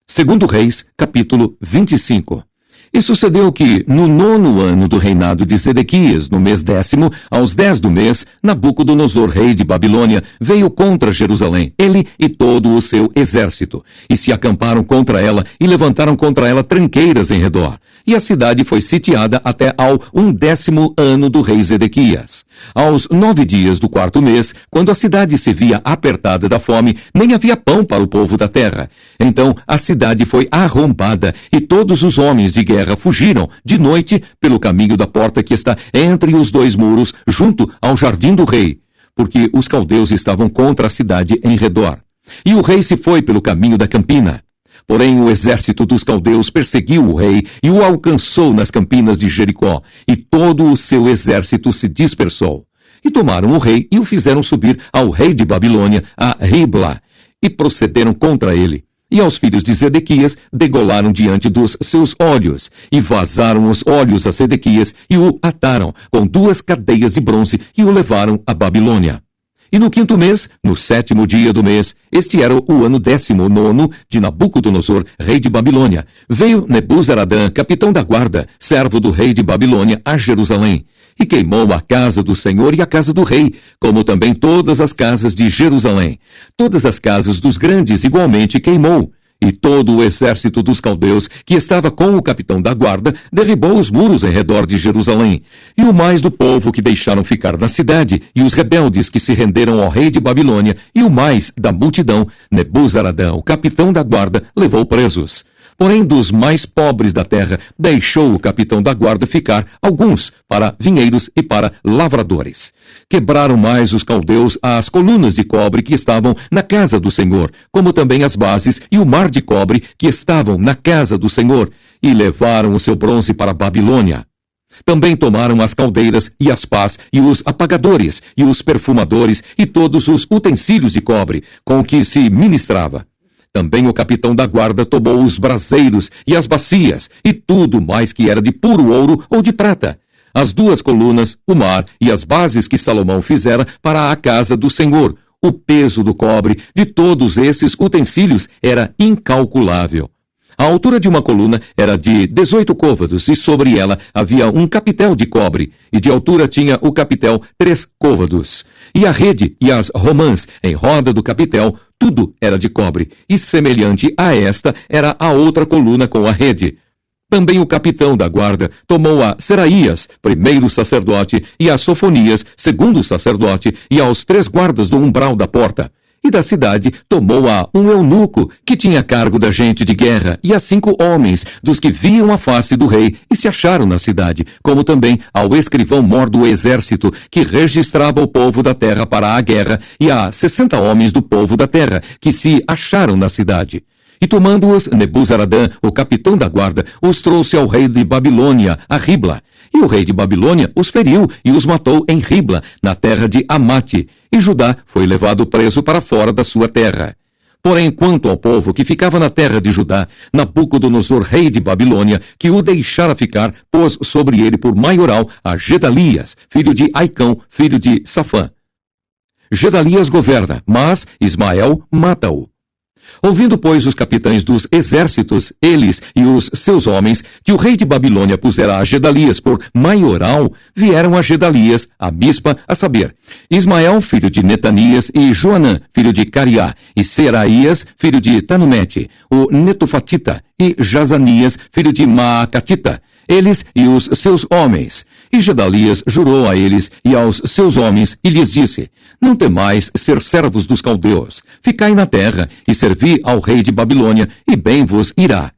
Segundo Reis, capítulo 25. E sucedeu que, no 9º ano do reinado de Zedequias, no mês 10º, aos 10 do mês, Nabucodonosor, rei de Babilônia, veio contra Jerusalém, ele e todo o seu exército, e se acamparam contra ela, e levantaram contra ela tranqueiras em redor. E a cidade foi sitiada até ao 10º ano do rei Zedequias. Aos 9 dias do 4º mês, quando a cidade se via apertada da fome, nem havia pão para o povo da terra. Então a cidade foi arrombada, e todos os homens de guerra fugiram de noite pelo caminho da porta que está entre os dois muros, junto ao jardim do rei, porque os caldeus estavam contra a cidade em redor. E o rei se foi pelo caminho da campina. Porém o exército dos caldeus perseguiu o rei e o alcançou nas campinas de Jericó, e todo o seu exército se dispersou. E tomaram o rei e o fizeram subir ao rei de Babilônia, a Ribla, e procederam contra ele. E aos filhos de Zedequias degolaram diante dos seus olhos, e vazaram os olhos a Zedequias, e o ataram com 2 cadeias de bronze, e o levaram a Babilônia. E no 5º mês, no 7º dia do mês, este era o ano 19º de Nabucodonosor, rei de Babilônia, veio Nebuzaradã, capitão da guarda, servo do rei de Babilônia, a Jerusalém, e queimou a casa do Senhor e a casa do rei, como também todas as casas de Jerusalém. Todas as casas dos grandes igualmente queimou. E todo o exército dos caldeus, que estava com o capitão da guarda, derribou os muros em redor de Jerusalém. E o mais do povo que deixaram ficar na cidade, e os rebeldes que se renderam ao rei de Babilônia, e o mais da multidão, Nebuzaradã, o capitão da guarda, levou presos. Porém, dos mais pobres da terra, deixou o capitão da guarda ficar alguns para vinheiros e para lavradores. Quebraram mais os caldeus as colunas de cobre que estavam na casa do Senhor, como também as bases e o mar de cobre que estavam na casa do Senhor, e levaram o seu bronze para a Babilônia. Também tomaram as caldeiras e as pás e os apagadores e os perfumadores e todos os utensílios de cobre com que se ministrava. Também o capitão da guarda tomou os braseiros e as bacias, e tudo mais que era de puro ouro ou de prata. As 2 colunas, o mar e as bases que Salomão fizera para a casa do Senhor. O peso do cobre de todos esses utensílios era incalculável. A altura de uma coluna era de 18 côvados, e sobre ela havia um capitel de cobre, e de altura tinha o capitel 3 côvados. E a rede e as romãs em roda do capitel, tudo era de cobre, e semelhante a esta era a outra coluna com a rede. Também o capitão da guarda tomou a Seraías, primeiro sacerdote, e a Sofonias, segundo sacerdote, e aos 3 guardas do umbral da porta. E da cidade tomou a um eunuco, que tinha cargo da gente de guerra, e a 5 homens, dos que viam a face do rei, e se acharam na cidade, como também ao escrivão-mor do exército, que registrava o povo da terra para a guerra, e a 60 homens do povo da terra, que se acharam na cidade. E tomando-os, Nebuzaradã, o capitão da guarda, os trouxe ao rei de Babilônia, a Ribla. E o rei de Babilônia os feriu e os matou em Ribla, na terra de Amate. E Judá foi levado preso para fora da sua terra. Porém, quanto ao povo que ficava na terra de Judá, Nabucodonosor, rei de Babilônia, que o deixara ficar, pôs sobre ele por maioral a Gedalias, filho de Aicão, filho de Safã. Gedalias governa, mas Ismael mata-o. Ouvindo, pois, os capitães dos exércitos, eles e os seus homens, que o rei de Babilônia pusera a Gedalias por maioral, vieram a Gedalias, a Mispa, a saber, Ismael, filho de Netanias, e Joanã, filho de Cariá, e Seraías, filho de Tanumete, o Netofatita, e Jazanias, filho de Maacatita, eles e os seus homens. E Gedalias jurou a eles e aos seus homens, e lhes disse: Não temais ser servos dos caldeus, ficai na terra, e servi ao rei de Babilônia, e bem vos irá.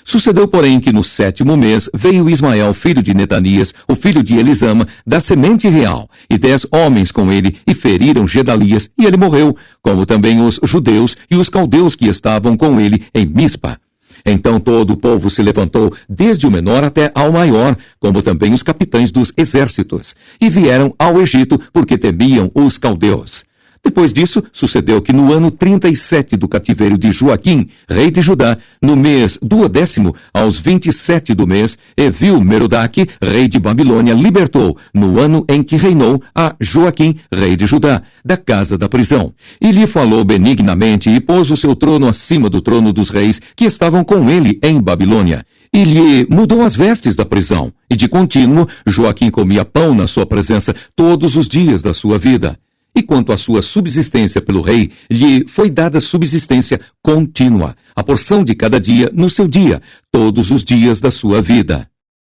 Sucedeu, porém, que no 7º mês veio Ismael, filho de Netanias, o filho de Elisama, da semente real, e 10 homens com ele, e feriram Gedalias, e ele morreu, como também os judeus e os caldeus que estavam com ele em Mispa. Então todo o povo se levantou, desde o menor até ao maior, como também os capitães dos exércitos, e vieram ao Egito, porque temiam os caldeus. Depois disso, sucedeu que no ano 37 do cativeiro de Joaquim, rei de Judá, no mês 12º, aos 27 do mês, Evil-Merodach, rei de Babilônia, libertou, no ano em que reinou, a Joaquim, rei de Judá, da casa da prisão. E lhe falou benignamente e pôs o seu trono acima do trono dos reis que estavam com ele em Babilônia. E lhe mudou as vestes da prisão. E de contínuo, Joaquim comia pão na sua presença todos os dias da sua vida. E quanto à sua subsistência pelo rei, lhe foi dada subsistência contínua, a porção de cada dia no seu dia, todos os dias da sua vida.